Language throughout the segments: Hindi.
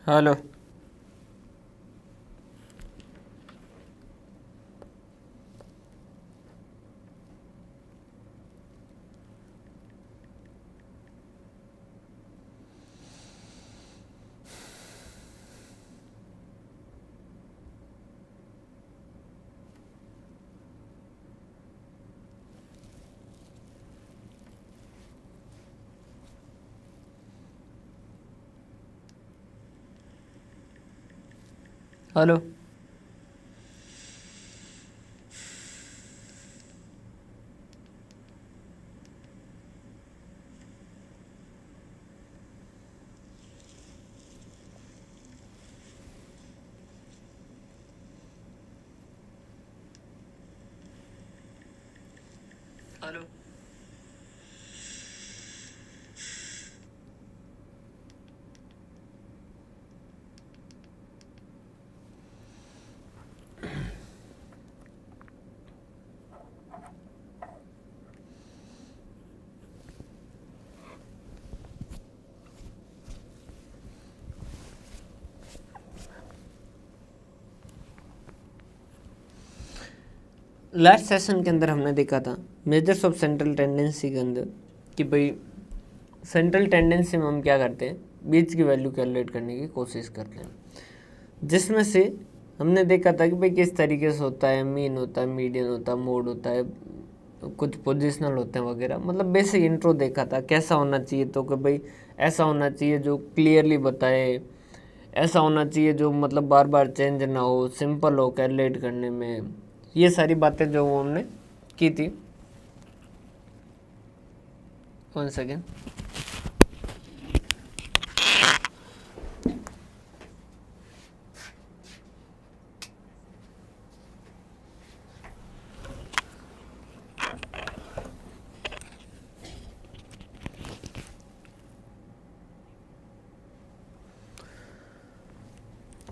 Hello. Hello. Hello. Last session के अंदर हमने देखा था मेजर्स ऑफ सेंट्रल टेंडेंसी के अंदर कि भाई सेंट्रल टेंडेंसी में हम क्या करते हैं, बीच की वैल्यू कैलकुलेट करने की कोशिश करते हैं, जिसमें से हमने देखा था कि भाई किस तरीके से होता है, मीन होता है, मीडियन होता है, मोड होता है, कुछ पोजिशनल होते हैं वगैरह। मतलब बेसिक इंट्रो देखा था कैसा होना चाहिए, तो कि भाई ऐसा होना चाहिए जो क्लियरली बताए, ऐसा होना चाहिए जो मतलब बार बार चेंज ना हो, सिंपल हो कैलकुलेट करने में। ये सारी बातें जो वो हमने की थी। 1 सेकेंड।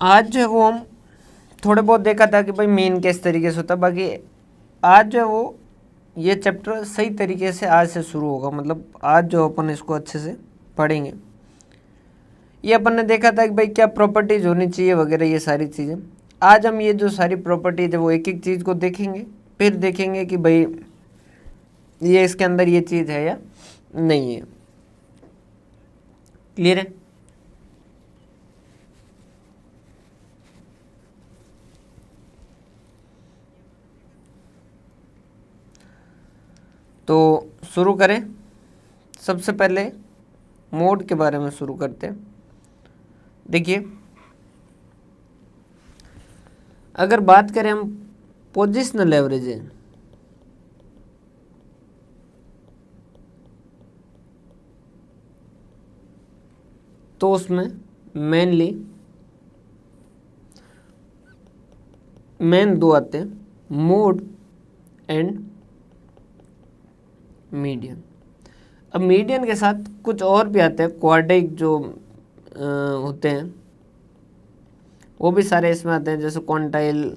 आज जो है वो हम थोड़े बहुत देखा था कि भाई मेन किस तरीके से होता है। बाकी आज जो है वो ये चैप्टर सही तरीके से आज से शुरू होगा। मतलब आज जो अपन इसको अच्छे से पढ़ेंगे। ये अपन ने देखा था कि भाई क्या प्रॉपर्टीज होनी चाहिए वगैरह, ये सारी चीज़ें। आज हम ये जो सारी प्रॉपर्टीज है वो एक एक चीज़ को देखेंगे, फिर देखेंगे कि भाई ये इसके अंदर ये चीज़ है या नहीं है। क्लियर है? तो शुरू करें। सबसे पहले मोड के बारे में शुरू करते हैं। देखिए, अगर बात करें हम पोजिशनल एवरेज है, तो उसमें मेनली मेन दो आते हैं, मोड एंड मीडियन। अब मीडियन के साथ कुछ और भी आते हैं, क्वाड्रिक जो होते हैं वो भी सारे इसमें आते हैं, जैसे क्वांटाइल,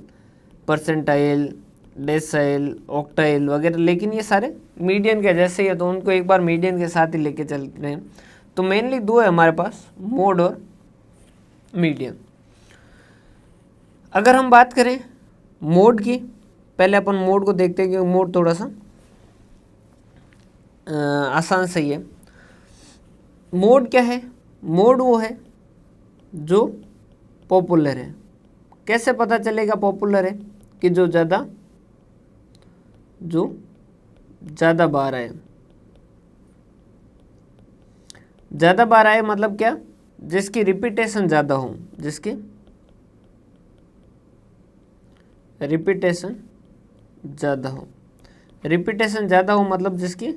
परसेंटाइल, डेसाइल, ऑक्टाइल वगैरह। लेकिन ये सारे मीडियन के जैसे ही है, तो उनको एक बार मीडियन के साथ ही लेके चलते हैं। तो मेनली दो है हमारे पास, मोड और मीडियन। अगर हम बात करें मोड की, पहले अपन मोड को देखते हैं क्योंकि मोड थोड़ा सा आसान सही है। मोड क्या है? मोड वो है जो पॉपुलर है। कैसे पता चलेगा पॉपुलर है? कि जो ज़्यादा बार आए। ज़्यादा बार आए मतलब क्या? जिसकी रिपीटेशन ज़्यादा हो, जिसकी रिपीटेशन ज़्यादा हो। रिपीटेशन ज़्यादा हो मतलब जिसकी,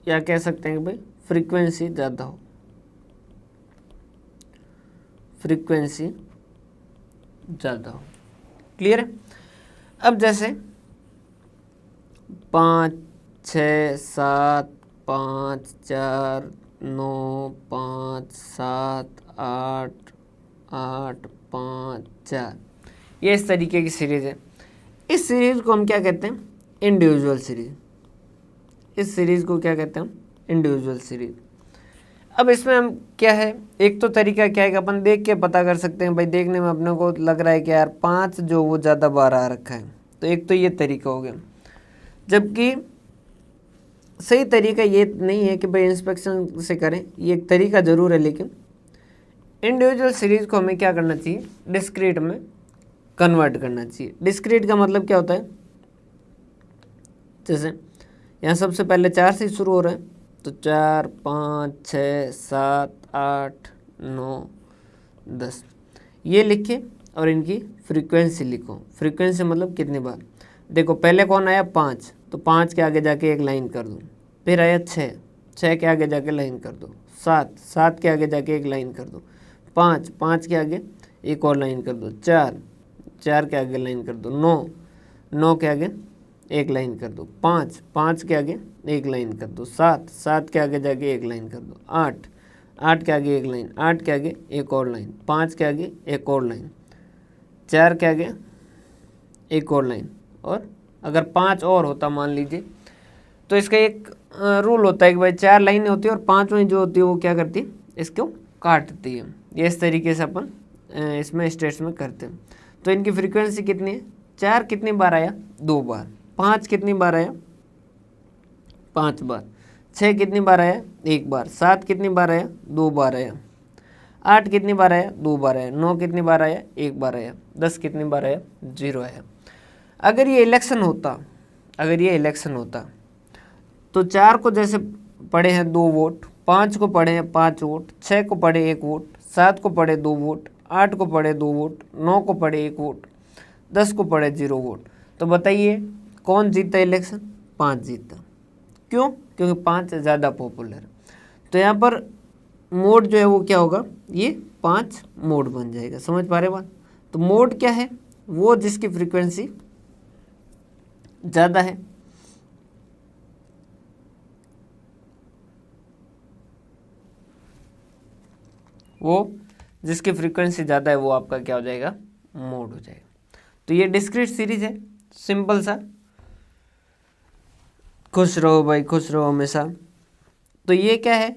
या कह सकते हैं कि भाई फ्रीक्वेंसी ज़्यादा हो, फ्रीक्वेंसी ज़्यादा हो। क्लियर है? अब जैसे 5, 6, 7, 5, 4, 9, 5, 7, 8, 8, 5, 4, ये इस तरीके की सीरीज़ है। इस सीरीज़ को हम क्या कहते हैं? Individual series. इस सीरीज़ को क्या कहते हैं हम? Individual series. अब इसमें हम क्या है, एक तो तरीका क्या है कि अपन देख के पता कर सकते हैं, भाई देखने में अपने को लग रहा है कि यार 5 जो वो ज़्यादा बार आ रखा है, तो एक तो ये तरीका हो गया। जबकि सही तरीका ये नहीं है कि भाई इंस्पेक्शन से करें, ये एक तरीका ज़रूर है, लेकिन इंडिविजुअल सीरीज़ को हमें क्या करना चाहिए, डिस्क्रीट में कन्वर्ट करना चाहिए। डिस्क्रीट का मतलब क्या होता है, जैसे यहाँ सबसे पहले 4 से शुरू हो रहा है, तो 4, 5, 6, 7, 8, 9, 10 ये लिखे और इनकी फ्रीक्वेंसी लिखो। फ्रीक्वेंसी मतलब कितनी बार। देखो पहले कौन आया 5, तो 5 के आगे जाके एक लाइन कर दो। फिर आया 6, 6 के आगे जाके लाइन कर दो। 7, 7 के आगे जाके एक लाइन कर दो। 5, 5 के आगे एक और लाइन कर दो। 4, 4 के आगे लाइन कर दो। 9, 9 के आगे एक लाइन कर दो। 5, 5 के आगे एक लाइन कर दो। 7, 7 के आगे जाके एक लाइन कर दो। 8, 8 के आगे एक लाइन। 8 के आगे एक और लाइन। 5 के आगे एक और लाइन। 4 के आगे एक और लाइन। और अगर 5 और होता मान लीजिए, तो इसका एक रूल होता है कि भाई 4 लाइनें होती है और 5वीं जो होती है वो क्या करती है, इसको काटती है। ये इस तरीके से अपन इसमें स्टेट्स में करते हैं। तो इनकी फ्रीक्वेंसी कितनी है, 4 कितनी बार आया, 2 बार। 5 कितनी बार आया, 5 बार। 6 कितनी बार आया, 1 बार। 7 कितनी बार आया, 2 बार आया। 8 कितनी बार आया, 2 बार आया। 9 कितनी बार आया, 1 बार आया। 10 कितनी बार आया, 0 आया। अगर ये इलेक्शन होता, तो 4 को जैसे पड़े हैं 2 वोट, 5 को पड़े हैं 5 वोट, 6 को पड़े 1 वोट, 7 को पड़े 2 वोट, 8 को पड़े 2 वोट, 9 को पड़े 1 वोट, 10 को पड़े 0 वोट। तो बताइए कौन जीता इलेक्शन, 5 जीता। क्यों, क्योंकि 5 ज़्यादा पॉपुलर। तो यहाँ पर मोड जो है वो क्या होगा, ये 5 मोड बन जाएगा। समझ पा रहे बात। तो मोड क्या है, वो जिसकी फ्रीक्वेंसी ज़्यादा है। वो जिसकी फ्रीक्वेंसी ज़्यादा है वो आपका क्या हो जाएगा, मोड हो जाएगा। तो ये डिस्क्रीट सीरीज है, सिंपल सा। खुश रहो भाई, खुश रहो हमेशा। तो ये क्या है,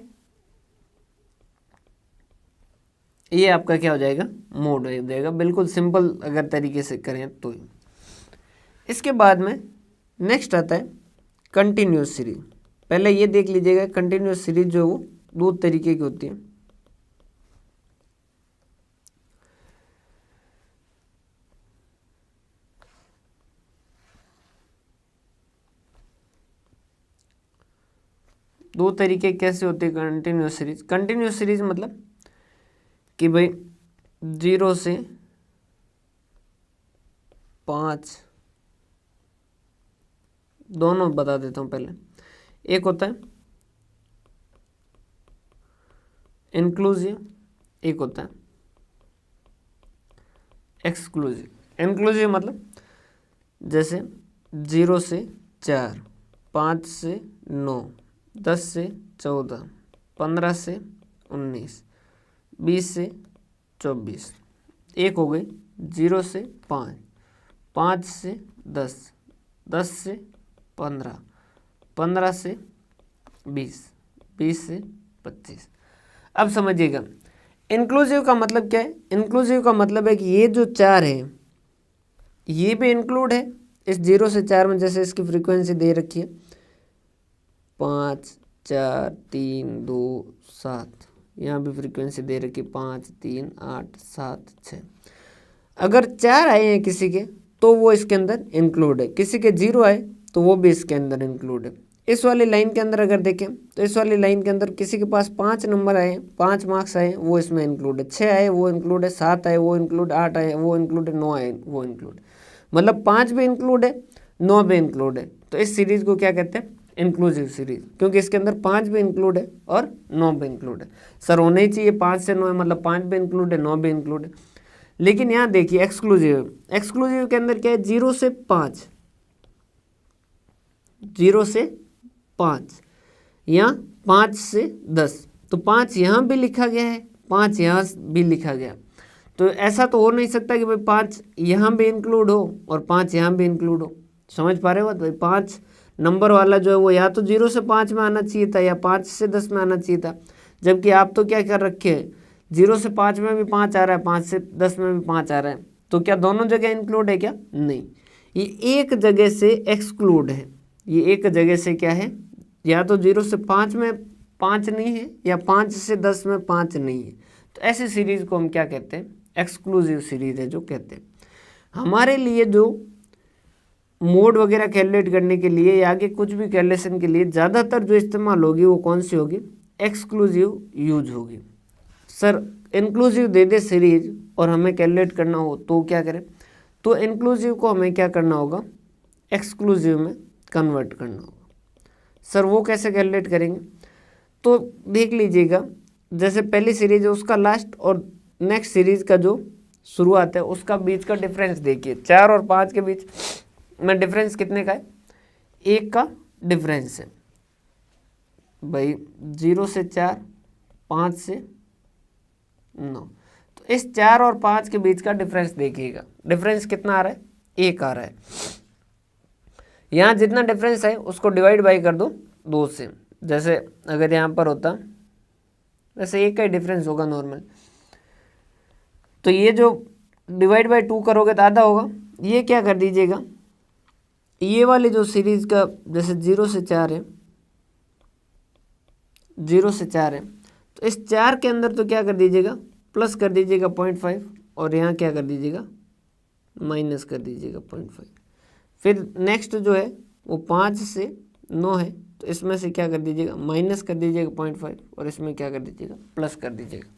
ये आपका क्या हो जाएगा, मोड हो जाएगा। बिल्कुल सिंपल अगर तरीके से करें तो। इसके बाद में नेक्स्ट आता है कंटिन्यूस सीरीज। पहले ये देख लीजिएगा, कंटिन्यूस सीरीज जो वो 2 तरीके की होती है। दो तरीके कैसे होते हैं कंटिन्यूस सीरीज। कंटिन्यूस सीरीज मतलब कि भाई 0 से 5 दोनों बता देता हूँ पहले। एक होता है इंक्लूसिव, एक होता है एक्सक्लूसिव। इंक्लूसिव मतलब जैसे 0 से 4, 5 से 9, 10 से 14, 15 से 19, 20 से 24। एक हो गई 0 से 5, 5 से 10, 10 से 15, 15 से 20, 20 से 25। अब समझिएगा इंक्लूसिव का मतलब क्या है। इंक्लूसिव का मतलब है कि ये जो 4 है ये भी इंक्लूड है इस 0 से 4 में। जैसे इसकी फ्रीक्वेंसी दे रखी है 5, 4, 3, 2, 7। यहाँ भी फ्रीक्वेंसी दे रखी 5, 3, 8, 7, 6। अगर 4 आए हैं किसी के तो वो इसके अंदर इंक्लूड है, किसी के 0 आए तो वो भी इसके अंदर इंक्लूड है। इस वाली लाइन के अंदर अगर देखें तो इस वाली लाइन के अंदर किसी के पास 5 नंबर आए, 5 मार्क्स आए, वो इसमें इंक्लूड है। 6 आए वो इंक्लूड है, 7 आए वो इंक्लूड, 8 आए वो इंक्लूड है, 9 आए वो इंक्लूड। मतलब 5 भी इंक्लूड है, 9 भी इंक्लूड है। तो इस सीरीज को क्या कहते हैं, इंक्लूसिव सीरीज, क्योंकि इसके अंदर 5 भी इंक्लूड है और 9 भी इंक्लूड है। सर होना ही चाहिए 5 से 9 है, मतलब 5 भी इंक्लूड है 9 भी इंक्लूड है। लेकिन यहाँ देखिए एक्सक्लूसिव, एक्सक्लूसिव के अंदर क्या है, 0 से 5, 0 से 5 या 5 से 10। तो 5 यहाँ भी लिखा गया है, 5 यहाँ भी लिखा गया। तो ऐसा तो हो नहीं सकता कि भाई 5 यहाँ भी इंक्लूड हो और 5 यहाँ भी इंक्लूड हो। समझ पा रहे हो भाई, 5 नंबर वाला जो है वो या तो 0 से 5 में आना चाहिए था या 5 से 10 में आना चाहिए था। जबकि आप तो क्या कर रखे हैं, 0 से 5 में भी 5 आ रहा है, 5 से 10 में भी 5 आ रहा है, तो क्या दोनों जगह इंक्लूड है क्या? नहीं, ये एक जगह से एक्सक्लूड है। ये एक जगह से क्या है, या तो 0 से 5 में 5 नहीं है या 5 से 10 में 5 नहीं है। तो ऐसी सीरीज को हम क्या कहते हैं? एक्सक्लूसिव सीरीज है जो कहते हैं। हमारे लिए जो मोड वगैरह कैलकुलेट करने के लिए या आगे कुछ भी कैलकुलेशन के लिए ज़्यादातर जो इस्तेमाल होगी वो कौन सी होगी? एक्सक्लूसिव यूज होगी। सर इंक्लूसिव दे दे सीरीज और हमें कैलकुलेट करना हो तो क्या करें? तो इंक्लूसिव को हमें क्या करना होगा? एक्सक्लूसिव में कन्वर्ट करना होगा। सर वो कैसे कैलकुलेट करेंगे? तो देख लीजिएगा, जैसे पहली सीरीज है उसका लास्ट और नेक्स्ट सीरीज का जो शुरुआत है उसका बीच का डिफरेंस देखिए। 4 और 5 के बीच में डिफरेंस कितने का है? 1 का डिफरेंस है भाई। 0 से 4, 5 से 9, तो इस 4 और 5 के बीच का डिफरेंस देखिएगा। डिफरेंस कितना आ रहा है? 1 आ रहा है। यहाँ जितना डिफरेंस है उसको डिवाइड बाई कर दो 2 से। जैसे अगर यहाँ पर होता, वैसे 1 का ही डिफरेंस होगा नॉर्मल, तो ये जो डिवाइड बाई 2 करोगे तो आधा होगा। ये क्या कर दीजिएगा, ये वाली जो सीरीज का जैसे 0 से 4 है, 0 से 4 है, तो इस 4 के अंदर तो क्या कर दीजिएगा? प्लस कर दीजिएगा 0.5 और यहाँ क्या कर दीजिएगा? माइनस कर दीजिएगा 0.5। फिर नेक्स्ट जो है वो 5 से 9 है, तो इसमें से क्या कर दीजिएगा? माइनस कर दीजिएगा 0.5 और इसमें क्या कर दीजिएगा? प्लस कर दीजिएगा।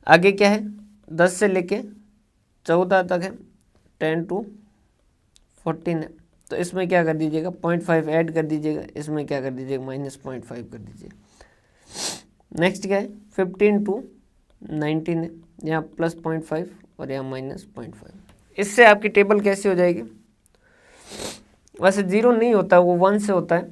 आगे क्या है? 10 से लेके 14 तक है, 10 to 14 है, तो इसमें क्या कर दीजिएगा? 0.5 ऐड कर दीजिएगा, इसमें क्या कर दीजिएगा? माइनस 0.5 कर दीजिएगा। नेक्स्ट क्या है? 15 to 19 है, यहाँ प्लस 0.5 और यहाँ माइनस 0.5। इससे आपकी टेबल कैसी हो जाएगी? वैसे 0 नहीं होता, वो 1 से होता है।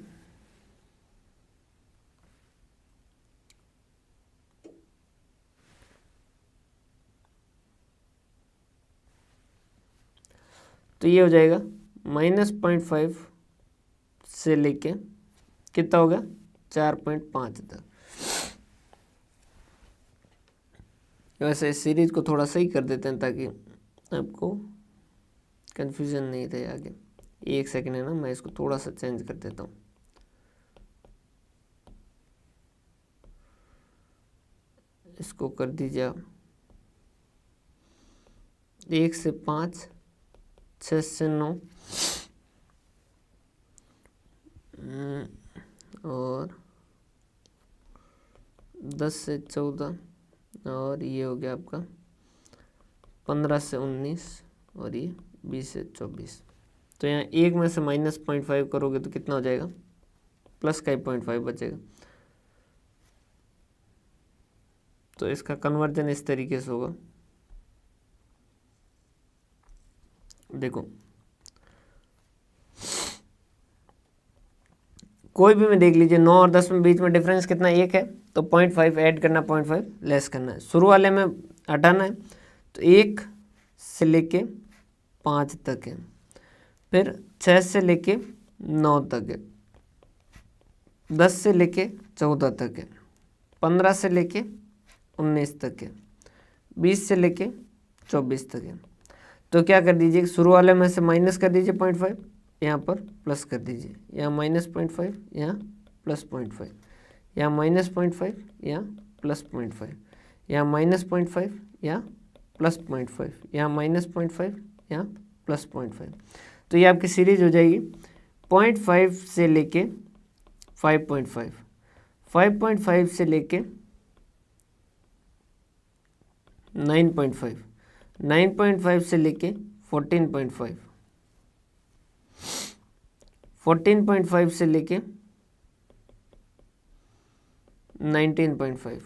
तो ये हो जाएगा माइनस 0.5 से लेके कितना हो गया? 4.5 तक। वैसे इस सीरीज को थोड़ा सही कर देते हैं ताकि आपको कंफ्यूजन नहीं रहे आगे। 1 सेकंड है ना, मैं इसको थोड़ा सा चेंज कर देता हूँ। इसको कर दीजिए आप 1 से 5, 6 से 9 और 10 से 14 और ये हो गया आपका 15 से 19 और ये 20 से 24। तो यहाँ 1 में से माइनस 0.5 करोगे तो कितना हो जाएगा? प्लस का ही 0.5 बचेगा। तो इसका कन्वर्जन इस तरीके से होगा। देखो कोई भी में देख लीजिए, 9 और 10 में बीच में डिफरेंस कितना? 1 है, तो 0.5 ऐड करना, 0.5 लेस करना है। शुरू वाले में हटाना है, तो 1 से लेके 5 तक है, फिर 6 से लेके 9 तक है, 10 से लेके 14 तक है, 15 से लेके 19 तक है, 20 से लेके 24 तक है। तो क्या कर दीजिए? शुरू वाले में से माइनस कर दीजिए 0.5, यहाँ पर प्लस कर दीजिए, यहाँ माइनस 0.5, यहाँ प्लस 0.5, यहाँ माइनस 0.5, यहाँ प्लस 0.5, यहाँ माइनस 0.5, यहाँ प्लस 0.5, यहाँ माइनस 0.5, यहाँ प्लस 0.5। तो ये आपकी सीरीज हो जाएगी 0.5 से लेके 5.5, 5.5 से लेके 9.5, 9.5 से लेके 14.5, 14.5 से लेके 19.5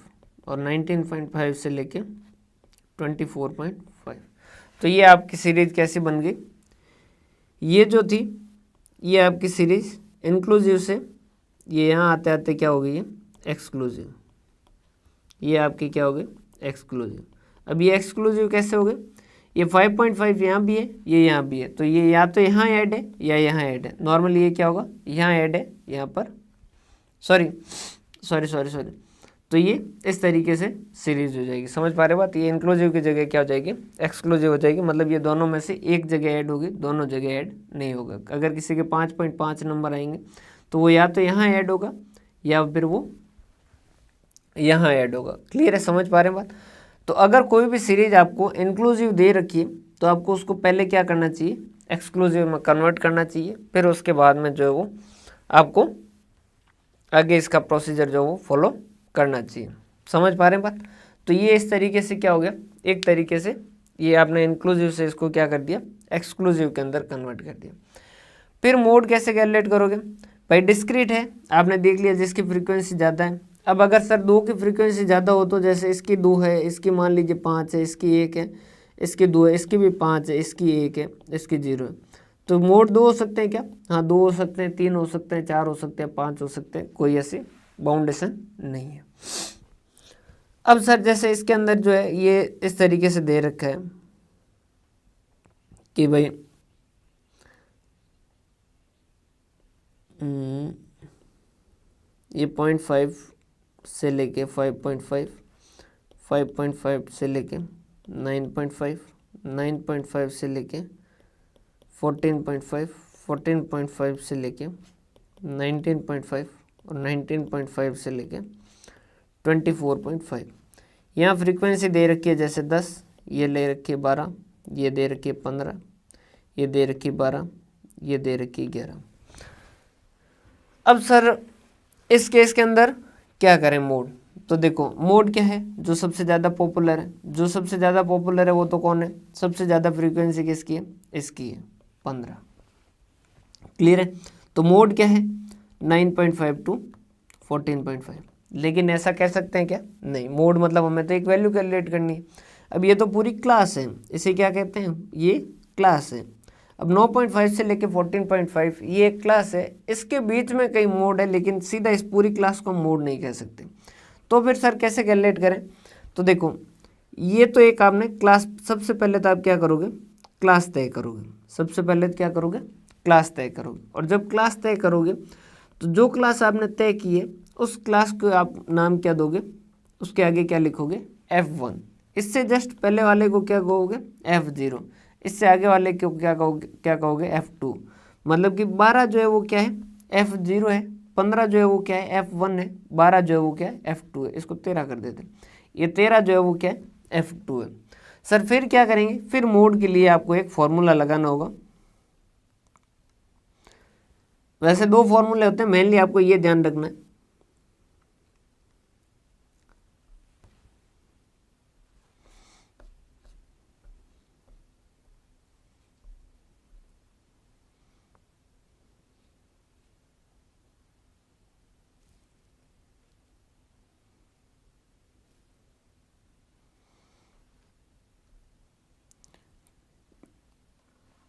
और 19.5 से लेके 24.5। तो ये आपकी सीरीज कैसी बन गई? ये जो थी ये आपकी सीरीज इंक्लूसिव से ये यहाँ आते आते क्या हो गई है? एक्सक्लूसिव। ये आपकी क्या हो गई? एक्सक्लूसिव। अब ये एक्सक्लूसिव कैसे हो गए? ये 5.5 यहाँ भी है, ये यहाँ भी है, तो ये या तो यहाँ ऐड है या यहाँ ऐड है। नॉर्मली ये क्या होगा? यहाँ ऐड है, यहाँ पर सॉरी तो ये इस तरीके से सीरीज हो जाएगी। समझ पा रहे बात? ये इंक्लूसिव की जगह क्या हो जाएगी, एक्सक्लूसिव हो जाएगी। मतलब ये दोनों में से एक जगह ऐड होगी, दोनों जगह ऐड नहीं होगा। अगर किसी के 5.5 नंबर आएंगे तो वो या तो यहाँ ऐड होगा या फिर वो यहाँ ऐड होगा। क्लियर है? समझ पा रहे हैं बात? तो अगर कोई भी सीरीज आपको इंक्लूसिव दे रखी है तो आपको उसको पहले क्या करना चाहिए, एक्सक्लूसिव में कन्वर्ट करना चाहिए, फिर उसके बाद में जो है वो आपको आगे इसका प्रोसीजर जो वो फॉलो करना चाहिए। समझ पा रहे हैं बात? तो ये इस तरीके से क्या हो गया, एक तरीके से ये आपने इंक्लूसिव से इसको क्या कर दिया, एक्सक्लूसिव के अंदर कन्वर्ट कर दिया। फिर मोड कैसे कैलकुलेट करोगे भाई? डिस्क्रीट है, आपने देख लिया जिसकी फ्रीक्वेंसी ज़्यादा है। अब अगर सर दो की फ्रीक्वेंसी ज़्यादा हो तो जैसे इसकी 2 है, इसकी मान लीजिए 5 है, इसकी 1 है, इसकी 2 है, इसकी भी 5 है, इसकी 1 है, इसकी 0 है, तो मोड 2 हो सकते हैं क्या? हाँ 2 हो सकते हैं, 3 हो सकते हैं, 4 हो सकते हैं, 5 हो सकते हैं, कोई ऐसी बाउंडेशन नहीं है। अब सर जैसे इसके अंदर जो है ये इस तरीके से दे रखा है कि भाई ये 0.5 से लेके 5.5, 5.5 से लेके 9.5, 9.5 से लेके 14.5, 14.5 से लेके 19.5 और 19.5 से लेके 24.5। यहाँ फ्रीक्वेंसी दे रखी है जैसे 10, ये ले रखी है 12, ये दे रखी है 15, ये दे रखी है 12, ये दे रखी है 11। अब सर इस केस के अंदर क्या करें मोड? तो देखो मोड क्या है, जो सबसे ज़्यादा पॉपुलर है, जो सबसे ज़्यादा पॉपुलर है वो तो कौन है, सबसे ज़्यादा फ्रीक्वेंसी किसकी है, इसकी है 15। क्लियर है? तो मोड क्या है 9.5 टू 14.5। लेकिन ऐसा कह सकते हैं क्या? नहीं, मोड मतलब हमें तो एक वैल्यू कैलकुलेट करनी है। अब ये तो पूरी क्लास है, इसे क्या कहते हैं, ये क्लास है। अब 9.5 से लेके 14.5 ये एक क्लास है, इसके बीच में कई मोड है, लेकिन सीधा इस पूरी क्लास को मोड नहीं कह सकते। तो फिर सर कैसे कैलकुलेट करें? तो देखो ये तो एक आपने क्लास, सबसे पहले तो आप क्या करोगे, क्लास तय करोगे। सबसे पहले क्या करोगे, क्लास तय करोगे। और जब क्लास तय करोगे तो जो क्लास आपने तय की है उस क्लास को आप नाम क्या दोगे, उसके आगे क्या लिखोगे, F1। इससे जस्ट पहले वाले को क्या कहोगे, F0। इससे आगे वाले को क्या कहोगे F2। मतलब कि 12 जो है वो क्या है, F0 है, 15 जो है वो क्या है, F1 है, 12 जो है वो क्या है, F2 है। इसको 13 कर देते हैं। ये 13 जो है वो क्या है, F2 है। सर फिर क्या करेंगे, फिर मोड के लिए आपको एक फॉर्मूला लगाना होगा। वैसे 2 फॉर्मूले होते हैं, मेनली आपको ये ध्यान रखना है।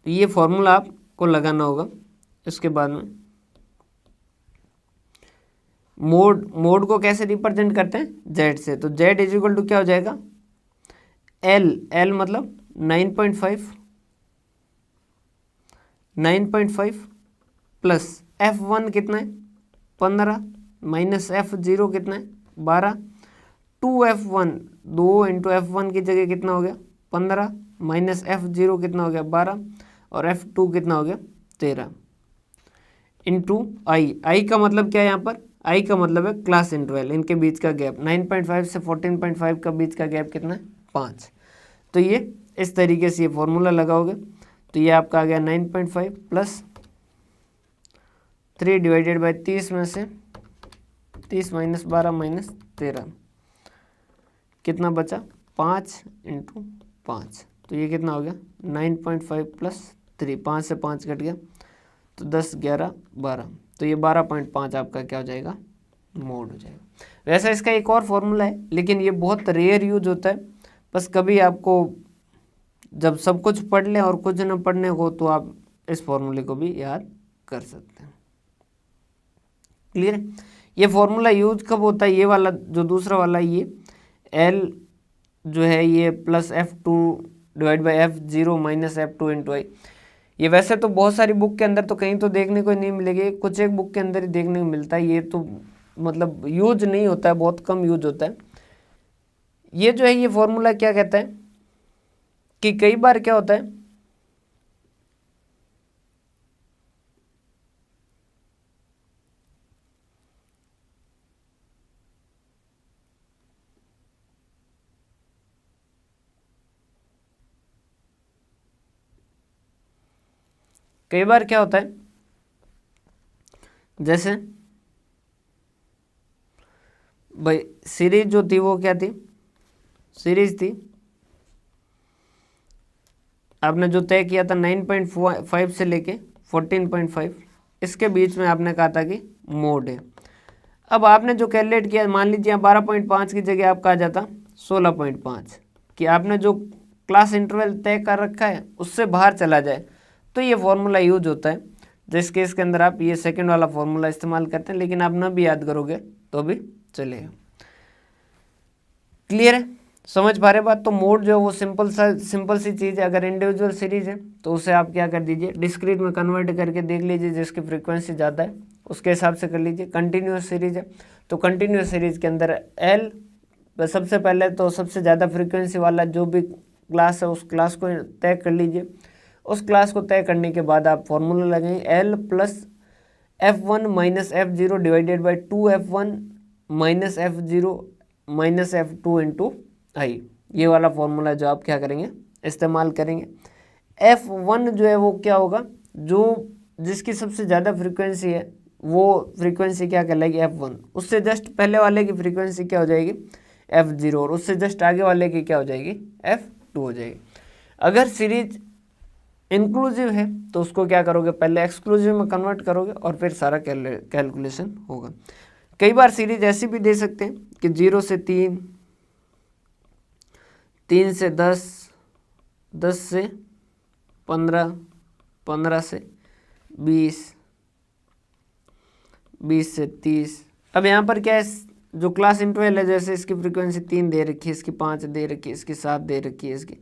तो ये फॉर्मूला आपको लगाना होगा। इसके बाद में मोड को कैसे रिप्रेजेंट करते हैं, जेड से। तो जेड इज इक्वल टू क्या हो जाएगा, एल मतलब 9.5 प्लस F1 कितना है 15 माइनस F0 कितना है 12, 2F1 2 इंटू F1 की जगह कितना हो गया 15 माइनस F0 कितना हो गया 12 और F2 कितना हो गया 13 इंटू आई का मतलब क्या है यहाँ पर, आई का मतलब है क्लास इंटरवल, इनके बीच का गैप 9.5 से 14.5 का बीच का गैप कितना है 5। तो ये इस तरीके से ये फॉर्मूला लगाओगे तो ये आपका आ गया 9.5 प्लस 3 डिवाइडेड बाई 30 में से 30 माइनस 12 माइनस 13 कितना बचा 5 इंटू 5। तो ये कितना हो गया 9.5 प्लस 3, 5 से 5 कट गया तो 10 11 12, तो ये 12.5 आपका क्या हो जाएगा, मोड हो जाएगा। वैसे इसका एक और फॉर्मूला है लेकिन ये बहुत रेयर यूज होता है, बस कभी आपको जब सब कुछ पढ़ लें और कुछ न पढ़ने हो तो आप इस फॉर्मूले को भी याद कर सकते हैं। क्लियर है? ये फॉर्मूला यूज कब होता है, ये वाला जो दूसरा वाला ये L जो है ये plus F2 divide by F0 minus F2 into I. ये वैसे तो बहुत सारी बुक के अंदर तो कहीं तो देखने को नहीं मिलेगी, कुछ एक बुक के अंदर ही देखने को मिलता है। ये तो मतलब यूज नहीं होता है, बहुत कम यूज होता है। ये जो है ये फॉर्मूला क्या कहता है कि कई बार क्या होता है, कई बार क्या होता है, जैसे भाई सीरीज जो थी वो क्या थी, सीरीज थी, आपने जो तय किया था 9.5 से लेके 14.5, इसके बीच में आपने कहा था कि मोड है। अब आपने जो कैलकुलेट किया, मान लीजिए 12.5 की जगह आपका आ जाता 16.5, कि आपने जो क्लास इंटरवल तय कर रखा है उससे बाहर चला जाए, तो ये फॉर्मूला यूज होता है। जिस केस के अंदर आप ये सेकंड वाला फॉर्मूला इस्तेमाल करते हैं, लेकिन आप न भी याद करोगे तो भी चलेगा। क्लियर है, समझ पा रहे बात। तो मोड जो है वो सिंपल सी चीज़ है। अगर इंडिविजुअल सीरीज है तो उसे आप क्या कर दीजिए, डिस्क्रीट में कन्वर्ट करके देख लीजिए, जिसकी फ्रीक्वेंसी ज़्यादा है उसके हिसाब से कर लीजिए। कंटिन्यूस सीरीज है तो कंटिन्यूस सीरीज के अंदर एल, सबसे पहले तो सबसे ज़्यादा फ्रीक्वेंसी वाला जो भी क्लास है उस क्लास को तय कर लीजिए। उस क्लास को तय करने के बाद आप फॉर्मूला लगाएंगे L plus F1 minus F0 divided by 2F1 minus F0 minus F2 into I. ये वाला फॉर्मूला जो आप क्या करेंगे, इस्तेमाल करेंगे। F1 जो है वो क्या होगा, जो जिसकी सबसे ज़्यादा फ्रीक्वेंसी है वो फ्रीक्वेंसी क्या कहलाएगी, F1। उससे जस्ट पहले वाले की फ्रीक्वेंसी क्या हो जाएगी, F0, और उससे जस्ट आगे वाले की क्या हो जाएगी, F2 हो जाएगी। अगर सीरीज इंक्लूसिव है तो उसको क्या करोगे, पहले एक्सक्लूसिव में कन्वर्ट करोगे और फिर सारा कैलकुलेशन होगा। कई बार सीरीज ऐसी भी दे सकते हैं कि 0 से 3, 3 से 10, 10 से 15, 15 से 20, 20 से 30। अब यहाँ पर क्या है, जो क्लास इंटरवल है, जैसे इसकी फ्रीक्वेंसी 3 दे रखी है, इसकी 5 दे रखी है, इसकी 7 दे रखी है, इसकी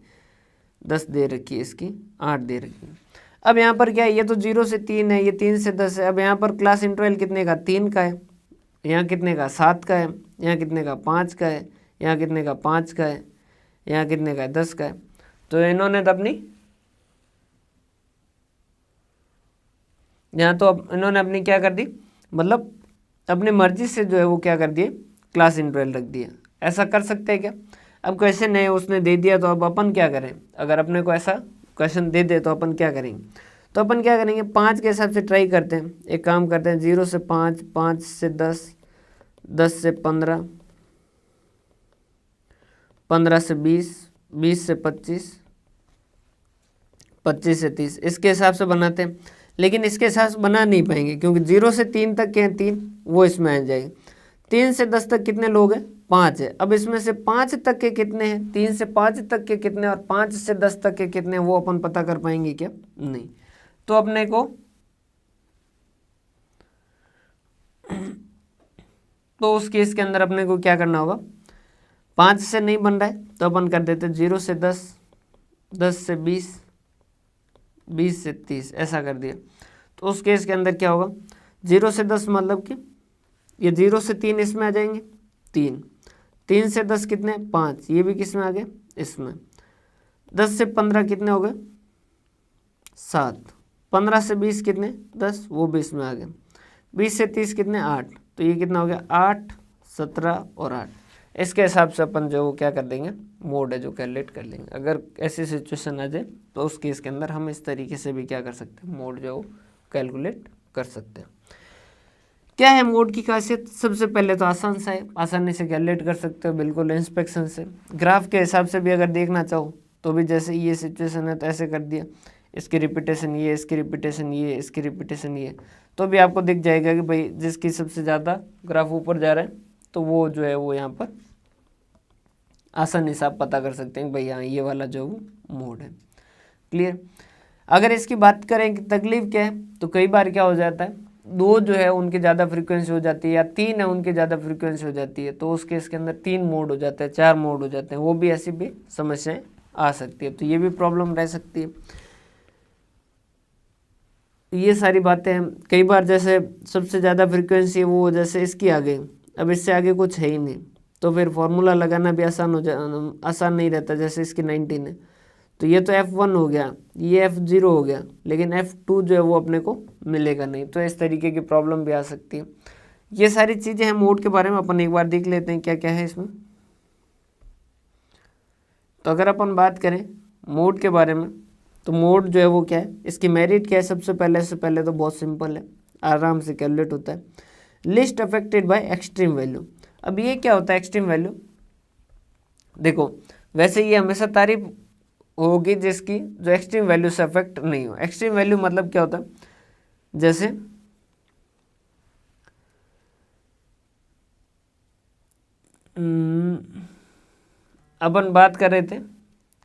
10 दे रखी है, इसकी 8 दे रखी है। अब यहाँ पर क्या है, ये तो 0 से 3 है, ये 3 से 10 है। अब यहाँ पर क्लास इंटरवल कितने का, 3 का है, यहाँ कितने का, 7 का है, यहाँ कितने का, 5 का है, यहाँ कितने का, 5 का है, यहाँ कितने का, 10 का है। तो इन्होंने तो अपनी यहाँ तो अब इन्होंने अपनी क्या कर दी, मतलब अपनी मर्जी से जो है वो क्या कर दिए, क्लास इंटरवल रख दिया। ऐसा कर सकते हैं क्या? अब क्वेश्चन है उसने दे दिया, तो अब अपन क्या करें, अगर अपने को ऐसा क्वेश्चन दे दे तो अपन क्या करेंगे, तो अपन क्या करेंगे, 5 के हिसाब से ट्राई करते हैं। एक काम करते हैं, 0 से 5, 5 से 10, 10 से 15, 15 से 20, 20 से 25, 25 से 30, इसके हिसाब से बनाते हैं। लेकिन इसके हिसाब से बना नहीं पाएंगे, क्योंकि 0 से 3 तक के हैं 3, वो इसमें आ जाएंगे। 3 से 10 तक कितने लोग हैं, 5 है। अब इसमें से 5 तक के कितने हैं, 3 से 5 तक के कितने, और 5 से 10 तक के कितने, वो अपन पता कर पाएंगे क्या, नहीं। तो अपने को तो उस केस के अंदर अपने को क्या करना होगा, 5 से नहीं बन रहा है तो अपन कर देते 0 से 10, 10 से 20, 20 से 30, ऐसा कर दिया। तो उस केस के अंदर क्या होगा, 0 से 10 मतलब कि ये 0 से 3 इसमें आ जाएंगे, 3, 3 से 10 कितने, 5, ये भी किस में आ गए, इसमें। 10 से 15 कितने हो गए, 7, 15 से 20 कितने, 10, वो भी इसमें आ गए। 20 से 30 कितने, 8, तो ये कितना हो गया, 8, 17 और 8। इसके हिसाब से अपन जो क्या कर देंगे, मोड है जो कैलकुलेट कर लेंगे। अगर ऐसी सिचुएशन आ जाए तो उस केस के अंदर हम इस तरीके से भी क्या कर सकते हैं, मोड जो कैलकुलेट कर सकते हैं। क्या है मोड की खासियत, सबसे पहले तो आसान सा है, आसानी से कैलकुलेट कर सकते हो बिल्कुल इंस्पेक्शन से। ग्राफ के हिसाब से भी अगर देखना चाहो तो भी जैसे ये सिचुएशन है तो ऐसे कर दिया, इसकी रिपीटेशन ये, इसकी रिपीटेशन ये, इसकी रिपीटेशन ये, तो भी आपको दिख जाएगा कि भाई जिसकी सबसे ज़्यादा ग्राफ ऊपर जा रहा है तो वो जो है वो यहाँ पर आसानी से आप पता कर सकते हैं भाई हाँ ये वाला जो मोड है। क्लियर। अगर इसकी बात करें कि तकलीफ क्या है, तो कई बार क्या हो जाता है, 2 जो है उनकी ज़्यादा फ्रीक्वेंसी हो जाती है, या 3 है उनकी ज़्यादा फ्रीक्वेंसी हो जाती है, तो उस केस के अंदर 3 मोड हो जाते हैं, 4 मोड हो जाते हैं, वो भी ऐसी भी समस्याएं आ सकती है। तो ये भी प्रॉब्लम रह सकती है। ये सारी बातें हैं। कई बार जैसे सबसे ज़्यादा फ्रीक्वेंसी वो जैसे इसकी आ गई, अब इससे आगे कुछ है ही नहीं, तो फिर फॉर्मूला लगाना भी आसान नहीं रहता। जैसे इसकी 19 है, तो ये तो F1 हो गया, ये F0 हो गया, लेकिन F2 जो है वो अपने को मिलेगा नहीं, तो इस तरीके की प्रॉब्लम भी आ सकती है। ये सारी चीज़ें हैं मोड के बारे में, अपन एक बार देख लेते हैं क्या क्या है इसमें। तो अगर अपन बात करें मोड के बारे में, तो मोड जो है वो क्या है, इसकी मेरिट क्या है, सबसे पहले तो बहुत सिंपल है, आराम से कैलकुलेट होता है। List affected by extreme value. अब ये क्या होता है एक्सट्रीम वैल्यू? देखो वैसे ये हमेशा तारीफ होगी जिसकी जो एक्सट्रीम वैल्यू से अफेक्ट नहीं हो। एक्सट्रीम वैल्यू मतलब क्या होता है, जैसे अपन बात कर रहे थे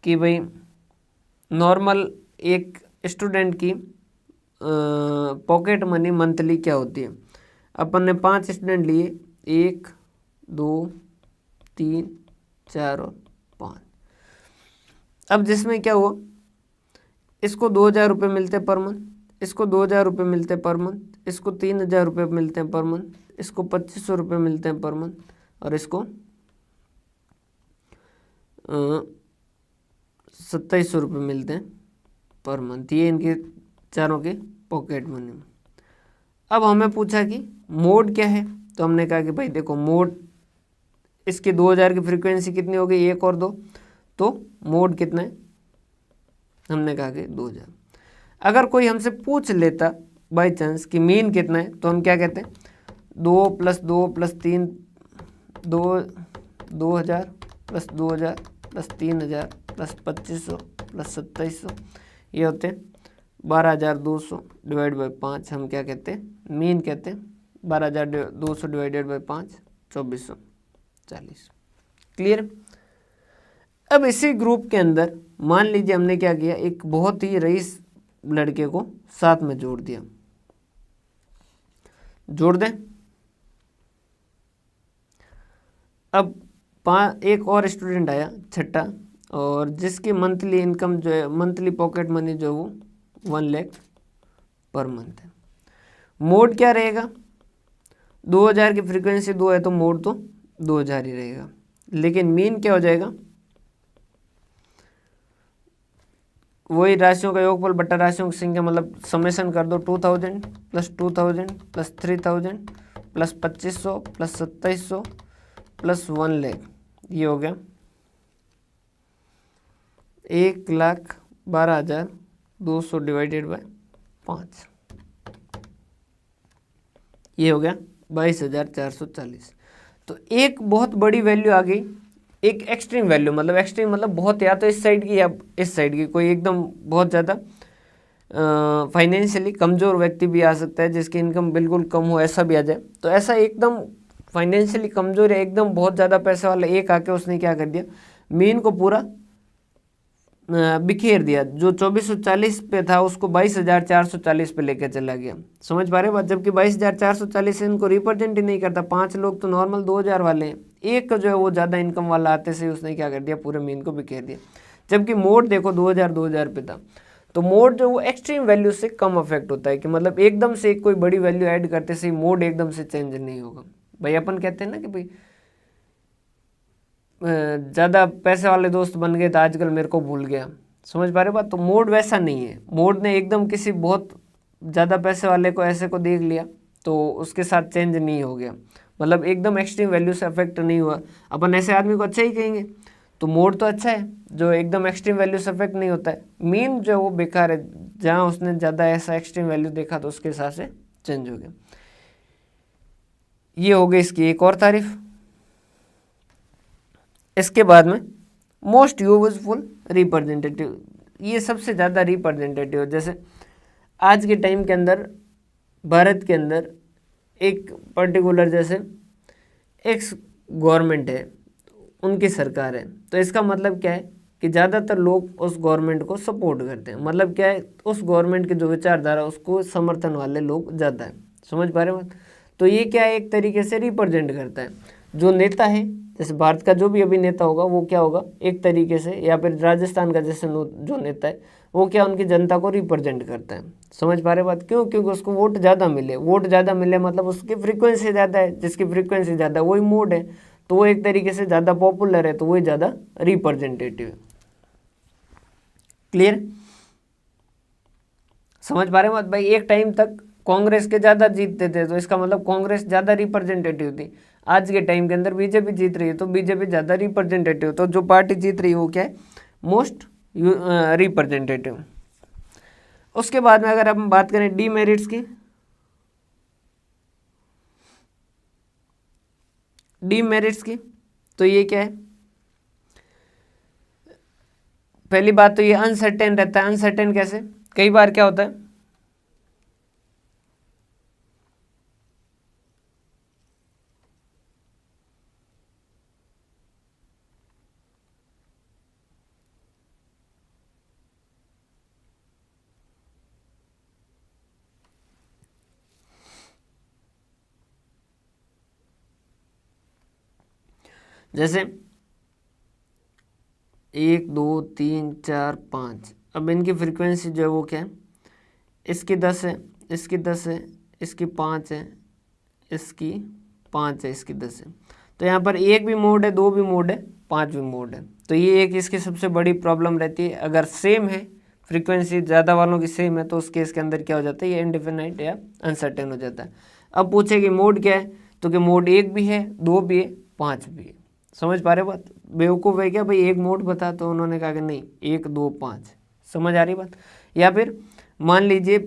कि भाई नॉर्मल एक स्टूडेंट की पॉकेट मनी मंथली क्या होती है। अपन ने 5 स्टूडेंट लिए, 1 2 3 4 और 5। अब जिसमें क्या हुआ, इसको 2,000 रुपये मिलते पर मंथ, इसको 2,000 रुपये मिलते पर मंथ, इसको 3,000 रुपये मिलते हैं पर मंथ, इसको 2,500 रुपये मिलते हैं पर मंथ, और इसको 2,700 रुपये मिलते हैं पर मंथ। ये इनके चारों के पॉकेट मनी में। अब हमें पूछा कि मोड क्या है, तो हमने कहा कि भाई देखो मोड, इसके 2,000 की फ्रीक्वेंसी कितनी हो गई, 1 और 2, तो मोड कितना है, हमने कहा कि 2,000। अगर कोई हमसे पूछ लेता बाई चांस कि मीन कितना है, तो हम क्या कहते हैं, 2 + 2 + 3 2,000 + 2,000 + 3,000 + 2,500 + 2,700, ये होते हैं 12,200 डिवाइड बाई 5। हम क्या कहते हैं, मीन कहते हैं। 12,200 डिवाइडेड बाई 5 2,440। क्लियर? अब इसी ग्रुप के अंदर मान लीजिए हमने क्या किया, एक बहुत ही रईस लड़के को साथ में जोड़ दिया, जोड़ दें। अब एक और स्टूडेंट आया छठा, और जिसकी मंथली इनकम जो है, मंथली पॉकेट मनी जो वो 1 लाख पर मंथ है। मोड क्या रहेगा, 2,000 की फ्रीक्वेंसी 2 है तो मोड तो 2,000 ही रहेगा, लेकिन मीन क्या हो जाएगा, वही राशियों का योगफल बटा राशियों की संख्या, मतलब समेशन कर दो, 2,000 + 2,000 + 3,000 + 2,500 + 2,700 + 1 लाख, ये हो गया 1,12,200 डिवाइडेड बाय 5, ये हो गया 22,440। तो एक बहुत बड़ी वैल्यू आ गई, एक एक्सट्रीम वैल्यू, मतलब एक्सट्रीम मतलब बहुत, या तो इस साइड की या इस साइड की, कोई एकदम बहुत ज़्यादा फाइनेंशियली कमज़ोर व्यक्ति भी आ सकता है जिसकी इनकम बिल्कुल कम हो, ऐसा भी आ जाए। तो ऐसा एकदम फाइनेंशियली कमज़ोर है, एकदम बहुत ज़्यादा पैसे वाला एक आके उसने क्या कर दिया, मीन को पूरा बिखेर दिया, जो 2,440 पे था उसको 22,440 पे लेकर चला गया। समझ पा रहे बात? जबकि 22,440 इनको रिप्रेजेंट ही नहीं करता। 5 लोग तो नॉर्मल 2,000 वाले हैं, एक जो है वो ज़्यादा इनकम वाला आते से उसने क्या कर दिया, पूरे मीन को बिखेर दिया। जबकि मोड देखो 2,000 पे था, तो मोड जो वो एक्सट्रीम वैल्यू से कम अफेक्ट होता है, कि मतलब एकदम से कोई बड़ी वैल्यू ऐड करते से मोड एकदम से चेंज नहीं होगा। भाई अपन कहते हैं ना कि भाई ज़्यादा पैसे वाले दोस्त बन गए तो आजकल मेरे को भूल गया। समझ पा रहे बात? तो मोड वैसा नहीं है। मोड ने एकदम किसी बहुत ज़्यादा पैसे वाले को ऐसे को देख लिया तो उसके साथ चेंज नहीं हो गया, मतलब एकदम एक्सट्रीम वैल्यू से अफेक्ट नहीं हुआ। अपन ऐसे आदमी को अच्छा ही कहेंगे। तो मोड तो अच्छा है जो एकदम एक्सट्रीम वैल्यू से अफेक्ट नहीं होता है। मीन जो है वो बेकार है, जहाँ उसने ज़्यादा ऐसा एक्सट्रीम वैल्यू देखा तो उसके हिसाब से चेंज हो गया। ये हो गई इसकी एक और तारीफ। इसके बाद में मोस्ट यूजफुल रिप्रेजेंटेटिव, ये सबसे ज़्यादा रिप्रेजेंटेटिव, जैसे आज के टाइम के अंदर भारत के अंदर एक पर्टिकुलर जैसे एक गवर्नमेंट है, उनकी सरकार है, तो इसका मतलब क्या है कि ज़्यादातर लोग उस गवर्नमेंट को सपोर्ट करते हैं। मतलब क्या है, उस गवर्नमेंट की जो विचारधारा उसको समर्थन वाले लोग ज़्यादा है। समझ पा रहे हैं? तो ये क्या है, एक तरीके से रिप्रेजेंट करता है। जो नेता है, जैसे भारत का जो भी अभी नेता होगा वो क्या होगा, एक तरीके से, या फिर राजस्थान का जैसे जो नेता है वो क्या उनकी जनता को रिप्रेजेंट करता है। समझ पा रहे बात? क्यों? क्योंकि उसको वोट ज़्यादा मिले, वोट ज़्यादा मिले मतलब उसकी फ्रीक्वेंसी ज़्यादा है, जिसकी फ्रीक्वेंसी ज़्यादा वही मोड है, तो वो एक तरीके से ज़्यादा पॉपुलर है, तो वही ज़्यादा रिप्रेजेंटेटिव है। क्लियर? समझ पा रहे मत भाई? एक टाइम तक कांग्रेस के ज़्यादा जीतते थे, तो इसका मतलब कांग्रेस ज़्यादा रिप्रेजेंटेटिव थी। आज के टाइम के अंदर बीजेपी जीत रही है, तो बीजेपी ज़्यादा रिप्रेजेंटेटिव, तो जो पार्टी जीत रही है वो क्या है? Most representative. उसके बाद में अगर हम बात करें डीमेरिट्स की, डीमेरिट्स की, तो ये क्या है? पहली बात तो ये अनसर्टेन रहता है। अनसर्टेन कैसे? कई बार क्या होता है, जैसे 1 2 3 4 5, अब इनकी फ्रीक्वेंसी जो है वो क्या है? इसकी 10 है, इसकी 10 है, इसकी 5 है, इसकी 5 है, इसकी 10 है। तो यहाँ पर एक भी मोड है, दो भी मोड है, 5 भी मोड है। तो ये एक इसकी सबसे बड़ी प्रॉब्लम रहती है। अगर सेम है फ्रीक्वेंसी, ज़्यादा वालों की सेम है, तो उस केस के अंदर क्या हो जाता है? ये इनडिफिनाइट या अनसर्टेन हो जाता है। अब पूछे कि मोड क्या है, तो कि मोड 1 भी है, 2 भी है, 5 भी है। समझ पा रहे बात? बेवकूफ़ है क्या भाई? एक मोड बता, तो उन्होंने कहा कि नहीं 1 2 5। समझ आ रही बात? या फिर मान लीजिए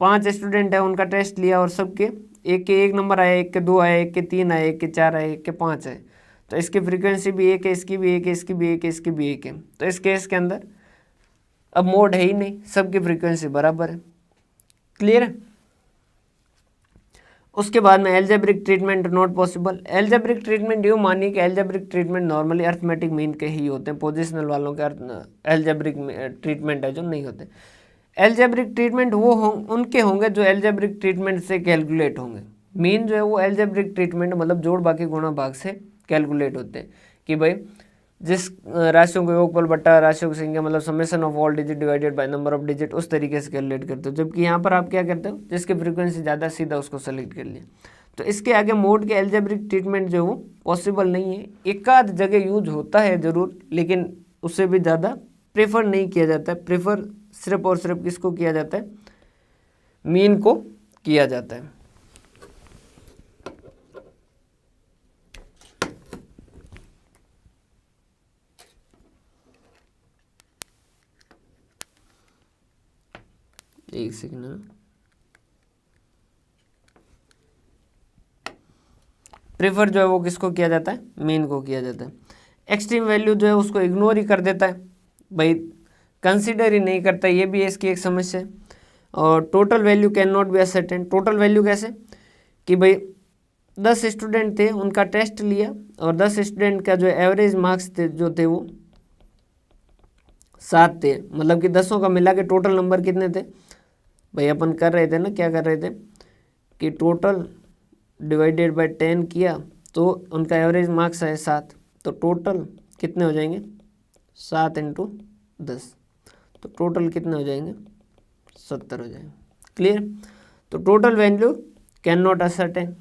5 स्टूडेंट है, उनका टेस्ट लिया और सबके एक के 1 नंबर आया, एक के 2 आया, एक के 3 आया, एक के 4 आया, एक के 5 है, तो इसकी फ्रीक्वेंसी भी 1 है, इसकी भी 1 है, इसकी भी 1 है, इसकी भी 1 है। तो इस केस के अंदर अब मोड है ही नहीं, सबकी फ्रीक्वेंसी बराबर है। क्लियर है? उसके बाद में algebraic treatment not possible. Algebraic treatment यूँ मानिए कि algebraic treatment normally arithmetic mean के ही होते हैं, पोजिशनल वालों के एल्जेब्रिक ट्रीटमेंट है जो नहीं होते। एल्जेब्रिक ट्रीटमेंट वो उनके होंगे जो एल्जेब्रिक ट्रीटमेंट से कैलकुलेट होंगे। मीन जो है वो एल्जेब्रिक ट्रीटमेंट मतलब जोड़ बाकी गुणा भाग से कैलकुलेट होते हैं कि भाई जिस राशियों को योगफल बट्टा राशियों की संख्या मतलब summation of all digit divided by number of digit, उस तरीके से कैलकुलेट करते हो। जबकि यहाँ पर आप क्या करते हो? जिसकी फ्रीक्वेंसी ज़्यादा सीधा उसको सेलेक्ट कर लिया। तो इसके आगे मोड के एल्जेब्रिक ट्रीटमेंट जो है वो पॉसिबल नहीं है। एक आध जगह यूज होता है ज़रूर, लेकिन उससे भी ज़्यादा प्रेफर नहीं किया जाता है। प्रेफर सिर्फ और सिर्फ किसको किया जाता है? मीन को किया जाता है। एक सेकंड। प्रेफर जो है वो किसको किया जाता है? मीन को किया जाता है। एक्सट्रीम वैल्यू जो है उसको इग्नोर ही कर देता है भाई, कंसिडर ही नहीं करता, ये भी इसकी एक समस्या है। और total value can not be ascertain. Total value कैसे? कि भाई 10 स्टूडेंट थे, उनका टेस्ट लिया और 10 स्टूडेंट का जो एवरेज मार्क्स थे जो थे वो 7 थे। मतलब कि 10 का मिला के टोटल नंबर कितने थे भाई? अपन कर रहे थे ना, क्या कर रहे थे कि टोटल डिवाइडेड बाय 10 किया, तो उनका एवरेज मार्क्स है 7, तो टोटल कितने हो जाएंगे? 7 × 10, तो टोटल कितने हो जाएंगे? 70 हो जाएंगे। क्लियर? तो total value can not ascertain.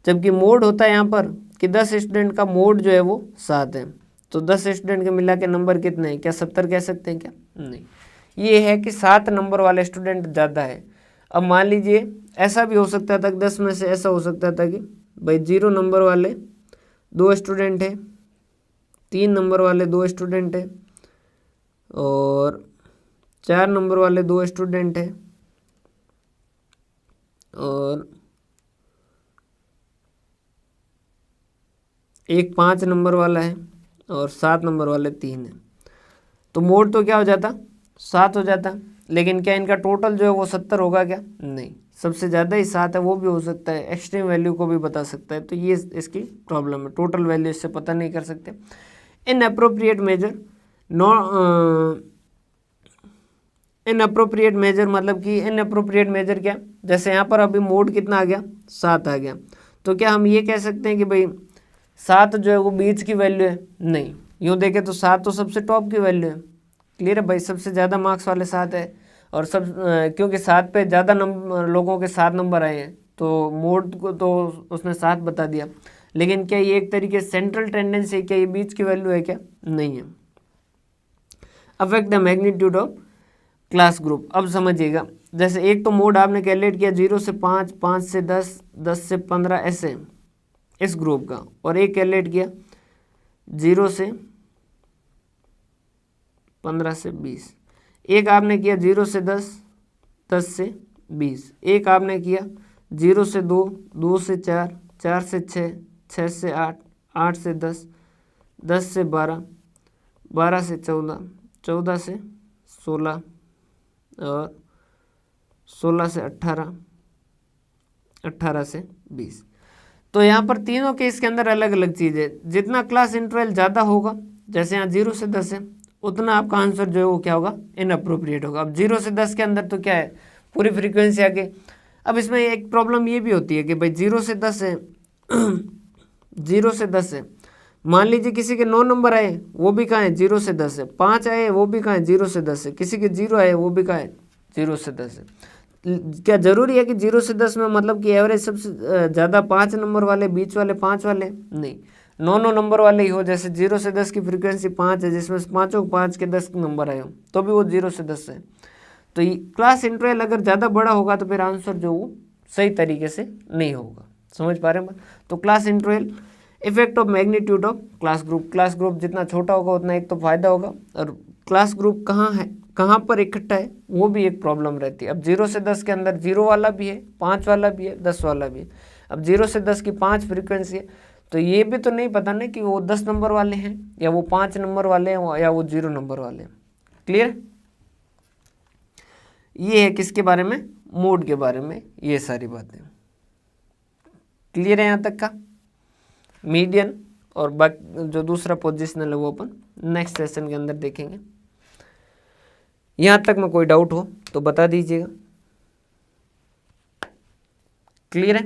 जबकि मोड होता है यहाँ पर कि 10 स्टूडेंट का मोड जो है वो 7 है, तो 10 स्टूडेंट के मिला के नंबर कितने हैं? क्या 70 कह सकते हैं क्या? नहीं, ये है कि 7 नंबर वाले स्टूडेंट ज़्यादा है। अब मान लीजिए ऐसा भी हो सकता था, 10 में से ऐसा हो सकता था कि भाई 0 नंबर वाले 2 स्टूडेंट हैं, 3 नंबर वाले 2 स्टूडेंट हैं और 4 नंबर वाले 2 स्टूडेंट हैं और एक 5 नंबर वाला है और 7 नंबर वाले 3 हैं। तो मोड तो क्या हो जाता? 7 हो जाता। लेकिन क्या इनका टोटल जो है वो 70 होगा क्या? नहीं, सबसे ज़्यादा ही 7 है, वो भी हो सकता है, एक्सट्रीम वैल्यू को भी बता सकता है। तो ये इसकी प्रॉब्लम है, टोटल वैल्यू इससे पता नहीं कर सकते। इनअप्रोप्रिएट मेजर इनअप्रोप्रिएट मेजर मतलब कि इनअप्रोप्रिएट मेजर क्या? जैसे यहाँ पर अभी मोड कितना आ गया? 7 आ गया, तो क्या हम ये कह सकते हैं कि भाई 7 जो है वो बीच की वैल्यू है? नहीं, यूँ देखें तो 7 तो सबसे टॉप की वैल्यू है। क्लियर है भाई, सबसे ज़्यादा मार्क्स वाले 7 है, और क्योंकि 7 पे ज़्यादा नंबर लोगों के 7 नंबर आए हैं तो मोड को तो उसने 7 बता दिया। लेकिन क्या ये एक तरीके सेंट्रल टेंडेंसी है, क्या ये बीच की वैल्यू है क्या? नहीं है। Affect the magnitude of class group, अब समझिएगा, जैसे एक तो मोड आपने कैलकुलेट किया 0 से 5, 5 से 10, 10 से 15 ऐसे इस ग्रुप का, और एक कैलकुलेट किया 0 से 15 से 20, एक आपने किया 0 से 10, 10 से 20, एक आपने किया 0 से 2, 2 से 4, 4 से 6, 6 से 8, 8 से 10, 10 से 12, 12 से 14, 14 से 16 और 16 से 18, 18 से 20। तो यहाँ पर तीनों के इसके अंदर अलग अलग चीज़ है। जितना क्लास इंटरवल ज़्यादा होगा, जैसे यहाँ 0 से 10 है, उतना आपका आंसर जो है वो क्या होगा? इनअप्रोप्रिएट होगा। अब 0 से 10 के अंदर तो क्या है, पूरी फ्रीक्वेंसी आगे। अब इसमें एक प्रॉब्लम ये भी होती है कि भाई 0 से 10 है 0 से 10 है, मान लीजिए किसी के 9 नंबर आए, वो भी कहाँ है? 0 से 10 है। 5 आए, वो भी कहाँ है? 0 से 10 है। किसी के 0 आए, वो भी कहाँ है? 0 से 10 है। क्या जरूरी है कि 0 से 10 में मतलब कि एवरेज सबसे ज़्यादा 5 नंबर वाले, बीच वाले 5 वाले? नहीं, 9 नंबर वाले ही हो। जैसे 0 से 10 की फ्रीक्वेंसी 5 है, जिसमें पाँचों 5 के 10 नंबर आए हो, तो भी वो 0 से 10 है। तो ये क्लास इंटरवल अगर ज़्यादा बड़ा होगा तो फिर आंसर जो वो सही तरीके से नहीं होगा। समझ पा रहे हैं? तो class interval, effect of magnitude of class group, class group जितना छोटा होगा उतना एक तो फायदा होगा, और क्लास ग्रुप कहाँ है, कहाँ पर इकट्ठा है, वो भी एक प्रॉब्लम रहती है। अब 0 से 10 के अंदर 0 वाला भी है, 5 वाला भी है, 10 वाला भी है। अब 0 से 10 की 5 फ्रीक्वेंसी है, तो ये भी तो नहीं पता ना कि वो 10 नंबर वाले हैं या वो 5 नंबर वाले हैं या वो 0 नंबर वाले हैं। क्लियर? ये है किसके बारे में? मोड के बारे में ये सारी बातें। क्लियर है यहाँ तक का? मीडियन और बाकी जो दूसरा पोजिशनल है वो अपन नेक्स्ट सेशन के अंदर देखेंगे। यहाँ तक में कोई डाउट हो तो बता दीजिएगा। क्लियर है?